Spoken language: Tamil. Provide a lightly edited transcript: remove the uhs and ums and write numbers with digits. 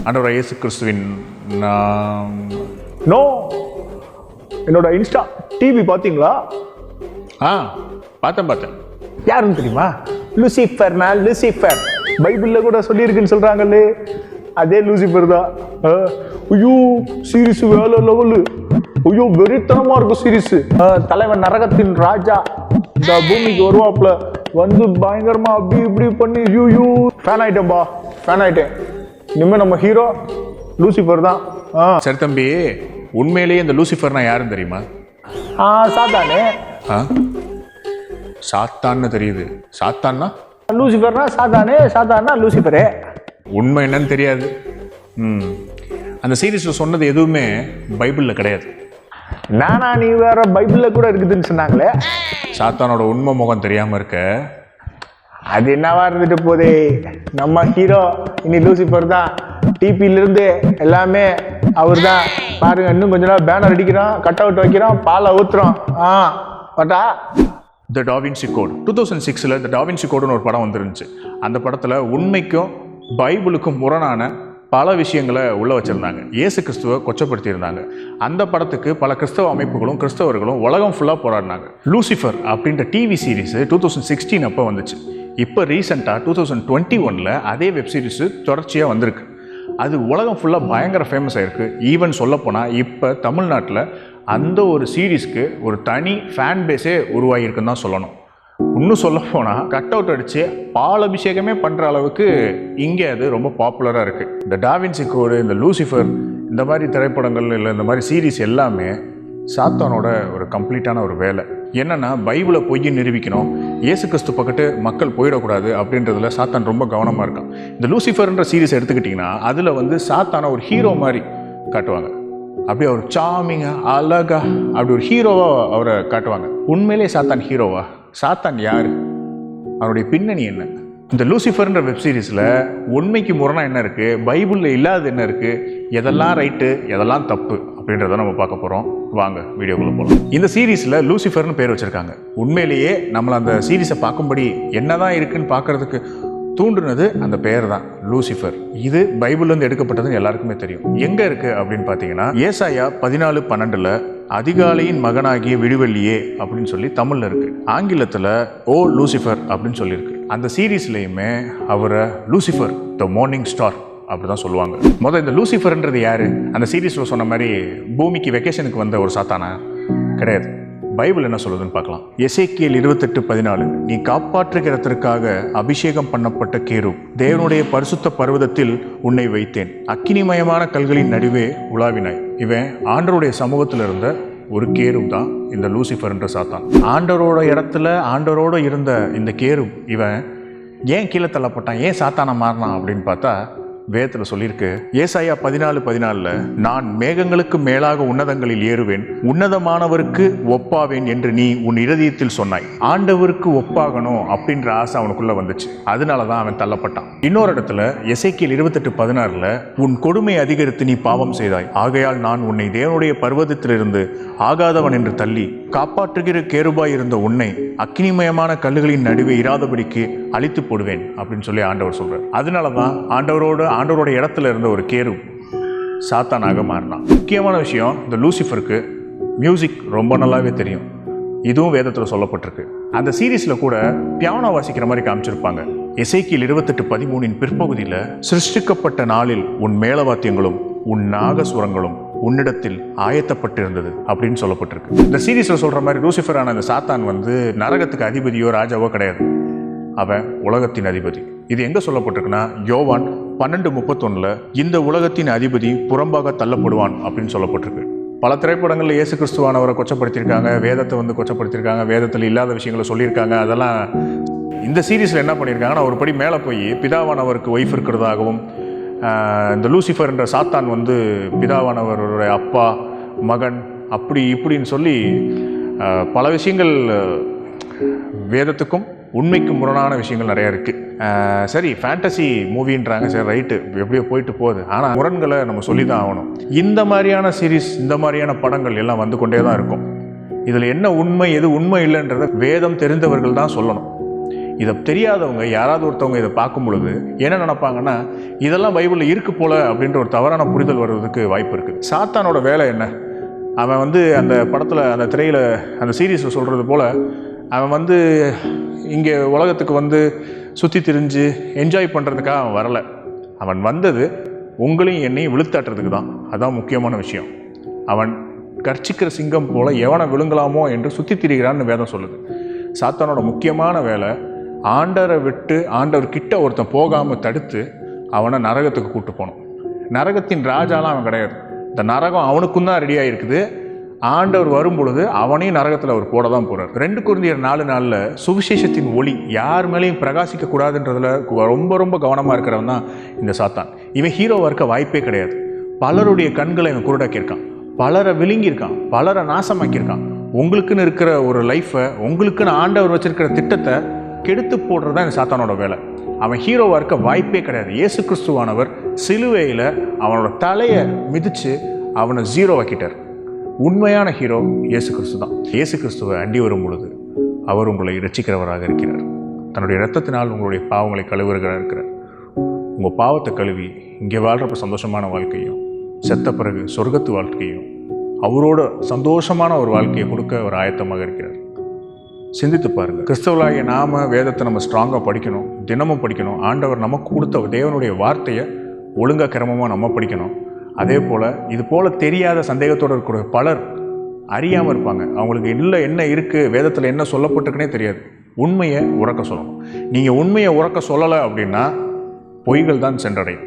ஆண்டவர் இயேசு கிறிஸ்துவின் நோ, என்னோட இன்ஸ்டா டிவி பார்த்தீங்களா? பார்த்தேன். யாருன்னு தெரியுமா? லூசிஃபர். லூசிஃபர் பைபிளில் கூட சொல்லியிருக்குன்னு சொல்கிறாங்களே, அதே லூசிஃபர் தான். ஐயோ சீரிஸ் வேலை லெவலு, ஐயோ வெறித்தனமாக இருக்கும் சீரிஸ். தலைவன் நரகத்தின் ராஜா இந்த பூமிக்கு வருவாப்புல, வந்து பயங்கரமா அப்படி இப்படி பண்ணி யூ ஃபேன் ஆயிட்டேன். இனிமேல் நம்ம ஹீரோ லூசிஃபர் தான். சரி தம்பி, உண்மையிலேயே இந்த லூசிஃபர்னா யாருன்னு தெரியுமா? சாத்தானே. சாத்தான்னு தெரியுது. சாத்தான்னா லூசிஃபர்னா சாத்தானே, சாத்தானா லூசிஃபரே. உண்மை என்னன்னு தெரியாது. அந்த சீரீஸில் சொன்னது எதுவுமே பைபிளில் கிடையாது. நானா நீ வேற பைபிளில் கூட இருக்குதுன்னு சொன்னாங்களே. சாத்தானோட உண்மை முகம் தெரியாமல் இருக்க. அது என்னவா இருந்துட்டு போதே, நம்ம ஹீரோ இனி லூசிஃபர் தான். டிபியிலிருந்து எல்லாமே அவர் தான். பாருங்க, இன்னும் கொஞ்ச நாள் பேனர் அடிக்கிறான், கட் அவுட் வைக்கிறான், பாலை ஊத்துறோம். பட்டா த டாவின்சி கோட் 2006 த டாவின்சி கோடுன்னு ஒரு படம் வந்துருந்துச்சு. அந்த படத்தில் உண்மைக்கும் பைபிளுக்கும் முரணான பல விஷயங்களை உள்ள வச்சுருந்தாங்க. இயேசு கிறிஸ்துவை கொச்சப்படுத்தியிருந்தாங்க. அந்த படத்துக்கு பல கிறிஸ்தவ அமைப்புகளும் கிறிஸ்தவர்களும் உலகம் ஃபுல்லாக போராடினாங்க. லூசிஃபர் அப்படின்ற டிவி சீரீஸு 2016 அப்போ வந்துச்சு. இப்போ ரீசெண்டாக 2021 அதே வெப் சீரிஸு தொடர்ச்சியாக வந்திருக்கு. அது உலகம் ஃபுல்லாக பயங்கர ஃபேமஸ் ஆகிருக்கு. ஈவன் சொல்லப்போனால் இப்போ தமிழ்நாட்டில் அந்த ஒரு சீரீஸ்க்கு ஒரு தனி ஃபேன் பேஸே உருவாகியிருக்குன்னு தான் சொல்லணும். இன்னும் சொல்ல போனால் கட் அவுட் அடித்து பால் அபிஷேகமே பண்ணுற அளவுக்கு இங்கே அது ரொம்ப பாப்புலராக இருக்குது. இந்த டாவின்சி கோடு, இந்த லூசிஃபர், இந்த மாதிரி திரைப்படங்கள் இல்லை இந்த மாதிரி சீரீஸ் எல்லாமே சாத்தானோட ஒரு கம்ப்ளீட்டான ஒரு வேலை. என்னென்னா பைபிளை பொய்யை நிரூபிக்கணும், இயேசு கிறிஸ்து பக்கத்து மக்கள் போயிடக்கூடாது அப்படின்றதுல சாத்தான் ரொம்ப கவனமாக இருக்கான். இந்த லூசிஃபர்ன்ற சீரீஸ் எடுத்துக்கிட்டிங்கன்னா அதில் வந்து சாத்தான ஒரு ஹீரோ மாதிரி காட்டுவாங்க. அப்படியே ஒரு சாமிங்க அழகா அப்படி ஒரு ஹீரோவாக அவரை காட்டுவாங்க. உண்மையிலே சாத்தான் ஹீரோவா? சாத்தான் யார்? அவருடைய பின்னணி என்ன? இந்த லூசிஃபர்ன்ற வெப் சீரிஸில் உண்மைக்கு முரணா என்ன இருக்குது, பைபிளில் இல்லாத என்ன இருக்குது, எதெல்லாம் ரைட்டு எதெல்லாம் தப்பு அப்படின்றத நம்ம பார்க்க போகிறோம். வாங்க வீடியோக்குள்ளே போகலாம். இந்த சீரீஸில் லூசிஃபர்னு பேர் வச்சுருக்காங்க. உண்மையிலேயே நம்மளை அந்த சீரீஸை பார்க்கும்படி என்ன தான் இருக்குன்னு பார்க்குறதுக்கு தூண்டுனது அந்த பெயர் தான், லூசிஃபர். இது பைபிள்லேருந்து எடுக்கப்பட்டதுன்னு எல்லாருக்குமே தெரியும். எங்கே இருக்குது அப்படின்னு பார்த்தீங்கன்னா ஏசாயா 14:12 அதிகாலையின் மகனாகிய விடுவெள்ளியே அப்படின்னு சொல்லி தமிழில் இருக்குது. ஆங்கிலத்தில் ஓ லூசிஃபர் அப்படின்னு சொல்லியிருக்கு. அந்த சீரீஸ்லேயுமே அவரை லூசிஃபர் த மார்னிங் ஸ்டார் அப்படி தான் சொல்லுவாங்க. முதல் இந்த லூசிஃபர்ன்றது யார்? அந்த சீரீஸில் சொன்ன மாதிரி பூமிக்கு வெக்கேஷனுக்கு வந்த ஒரு சாத்தானா? கிடையாது. பைபிள் என்ன சொல்லுதுன்னு பார்க்கலாம். எசேக்கியேல் 28:14 நீ காப்பாற்றுகிறதற்காக அபிஷேகம் பண்ணப்பட்ட கேரு, தேவனுடைய பரிசுத்த பர்வதத்தில் உன்னை வைத்தேன், அக்கினிமயமான கல்களின் நடுவே உலாவினாய். இவன் ஆண்டவருடைய சமூகத்தில் இருந்த ஒரு கேரு தான் இந்த லூசிஃபர் என்ற சாத்தான். ஆண்டவரோட இடத்துல ஆண்டவரோட இருந்த இந்த கேரு இவன் ஏன் கீழே தள்ளப்பட்டான், ஏன் சாத்தானா மாறினான் அப்படின்னு பார்த்தா வேதத்தில் சொல்லியிருக்கு. ஏசாயா 14:14 நான் மேகங்களுக்கு மேலாக உன்னதங்களில் ஏறுவேன், உன்னதமானவருக்கு ஒப்பாவேன் என்று நீ உன் இருதயத்தில் சொன்னாய். ஆண்டவருக்கு ஒப்பாகணும் அப்படின்ற ஆசை அவனுக்குள்ள வந்துச்சு. அதனால தான் அவன் தள்ளப்பட்டான். இன்னொரு இடத்துல எசேக்கியேல் 28:16 உன் கொடுமை அதிகரித்து நீ பாவம் செய்தாய், ஆகையால் நான் உன்னை தேவனுடைய பர்வதத்திலிருந்து ஆகாதவன் என்று தள்ளி காப்பாற்றுகிற கேருபாய் இருந்த உன்னை அக்னிமயமான கல்லுகளின் நடுவே இராதபடிக்கு அழித்து போடுவேன் அப்படின்னு சொல்லி ஆண்டவர் சொல்றார். அதனால தான் ஆண்டவரோட இடத்துல இருந்த ஒரு கேரு சாத்தானாக மாறினான். முக்கியமான விஷயம், இந்த லூசிஃபருக்கு மியூசிக் ரொம்ப நல்லாவே தெரியும். இதுவும் வேதத்தில் சொல்லப்பட்டிருக்கு. அந்த சீரீஸில் கூட பியானோ வாசிக்கிற மாதிரி காமிச்சிருப்பாங்க. எசேக்கியேல் 28:13 பிற்பகுதியில் சிருஷ்டிக்கப்பட்ட நாளில் உன் மேளவாத்தியங்களும் உன் நாகசுரங்களும் உன்னிடத்தில் ஆயத்தப்பட்டிருந்தது அப்படின்னு சொல்லப்பட்டிருக்கு. இந்த சீரீஸில் சொல்கிற மாதிரி லூசிஃபரான அந்த சாத்தான் வந்து நரகத்துக்கு அதிபதியோ ராஜாவோ கிடையாது. அவன் உலகத்தின் அதிபதி. இது எங்கே சொல்லப்பட்டிருக்குன்னா யோவான் 12:31 இந்த உலகத்தின் அதிபதி புறம்பாக தள்ளப்படுவான் அப்படின்னு சொல்லப்பட்டிருக்கு. பல திரைப்படங்களில் இயேசு கிறிஸ்துவானவரை கொச்சப்படுத்தியிருக்காங்க, வேதத்தை வந்து கொச்சப்படுத்தியிருக்காங்க, வேதத்தில் இல்லாத விஷயங்களை சொல்லியிருக்காங்க. அதெல்லாம் இந்த சீரீஸில் என்ன பண்ணியிருக்காங்கன்னா ஒரு படி மேலே போய் பிதாவானவருக்கு ஒய்ஃப் இருக்கிறதாகவும், இந்த லூசிஃபர் என்ற சாத்தான் வந்து பிதாவானவருடைய அப்பா மகன் அப்படி இப்படின்னு சொல்லி பல விஷயங்கள் வேதத்துக்கும் உண்மைக்கு முரணான விஷயங்கள் நிறையா இருக்குது. சரி, ஃபேண்டசி மூவின்றாங்க, சரி ரைட்டு, எப்படியோ போயிட்டு போகுது. ஆனால் முரண்களை நம்ம சொல்லி தான் ஆகணும். இந்த மாதிரியான சீரீஸ், இந்த மாதிரியான படங்கள் எல்லாம் வந்து கொண்டே தான் இருக்கும். இதில் என்ன உண்மை எது உண்மை இல்லைன்றத வேதம் தெரிந்தவர்கள் தான் சொல்லணும். இதை தெரியாதவங்க யாராவது ஒருத்தவங்க இதை பார்க்கும் பொழுது என்ன நினைப்பாங்கன்னா, இதெல்லாம் பைபிளில் இருக்கு போல அப்படின்ற ஒரு தவறான புரிதல் வர்றதுக்கு வாய்ப்பு இருக்குது. சாத்தானோட வேலை என்ன? அவன் அந்த படத்தில், அந்த திரையில், அந்த சீரீஸில் சொல்கிறது போல், அவன் இங்கே உலகத்துக்கு சுற்றி திரிஞ்சு என்ஜாய் பண்ணுறதுக்காக அவன் வரலை. அவன் வந்தது உங்களையும் என்னையும் விழுத்தாட்டுறதுக்கு தான். அதுதான் முக்கியமான விஷயம். அவன் கர்ச்சிக்கிற சிங்கம் போல எவனை விழுங்கலாமோ என்று சுற்றி திரிகிறான்னு வேதம் சொல்லுது. சாத்தானோட முக்கியமான வேலை ஆண்டவரை விட்டு ஆண்டவர் கிட்ட ஒருத்தன் போகாமல் தடுத்து அவனை நரகத்துக்கு கூட்டு போகணும். நரகத்தின் ராஜாலாம் அவன் கிடையாது. இந்த நரகம் அவனுக்கும் தான் ரெடியாக இருக்குது. ஆண்டவர் வரும் பொழுது அவனையும் நரகத்தில் அவர் போட தான் போகிறார். 2 கொரிந்தியர் 4:4 சுவிசேஷத்தின் ஒளி யார் மேலேயும் பிரகாசிக்க கூடாதுன்றதுல ரொம்ப ரொம்ப கவனமாக இருக்கிறவன் தான் இந்த சாத்தான். இவன் ஹீரோவாக இருக்க வாய்ப்பே கிடையாது. பலருடைய கண்களை இவன் குருடாக்கியிருக்கான், பலரை விழுங்கியிருக்கான், பலரை நாசமாக்கியிருக்கான். உங்களுக்குன்னு இருக்கிற ஒரு லைஃப்பை, உங்களுக்குன்னு ஆண்டவர் வச்சிருக்கிற திட்டத்தை கெடுத்து போடுறது தான் இந்த சாத்தானோட வேலை. அவன் ஹீரோவாக இருக்க வாய்ப்பே கிடையாது. இயேசு கிறிஸ்துவானவர் சிலுவையில் அவனோட தலையை மிதித்து அவனை 0 ஆக்கிட்டார். உண்மையான ஹீரோ இயேசு கிறிஸ்து தான். இயேசு கிறிஸ்துவை அண்டி வரும் பொழுது அவர் உங்களை இரட்சிக்கிறவராக இருக்கிறார். தன்னுடைய இரத்தத்தினால் உங்களுடைய பாவங்களை கழுவுகிறவராக இருக்கிறார். உங்கள் பாவத்தை கழுவி இங்கே வாழ்கிறப்ப சந்தோஷமான வாழ்க்கையும், செத்த பிறகு சொர்க்கத்து வாழ்க்கையும், அவரோட சந்தோஷமான ஒரு வாழ்க்கையை கொடுக்க அவர் ஆயத்தமாக இருக்கிறார். சிந்தித்து பாருங்கள். கிறிஸ்தவர்களாகிய நாம வேதத்தை நம்ம ஸ்ட்ராங்காக படிக்கணும், தினமும் படிக்கணும். ஆண்டவர் நமக்கு கொடுத்த தேவனுடைய வார்த்தையை ஒழுங்காக கிரமமாக நம்ம படிக்கணும். அதே போல் இது போல் தெரியாத சந்தேகத்தோடு இருக்கிற பலர் அறியாமல் இருப்பாங்க. அவங்களுக்கு என்ன இருக்குது, வேதத்தில் என்ன சொல்லப்பட்டிருக்குன்னே தெரியாது. உண்மையை உறக்க சொல்லணும். நீங்கள் உண்மையை உறக்க சொல்லலை அப்படின்னா பொய்கள் தான் சென்றடையும்.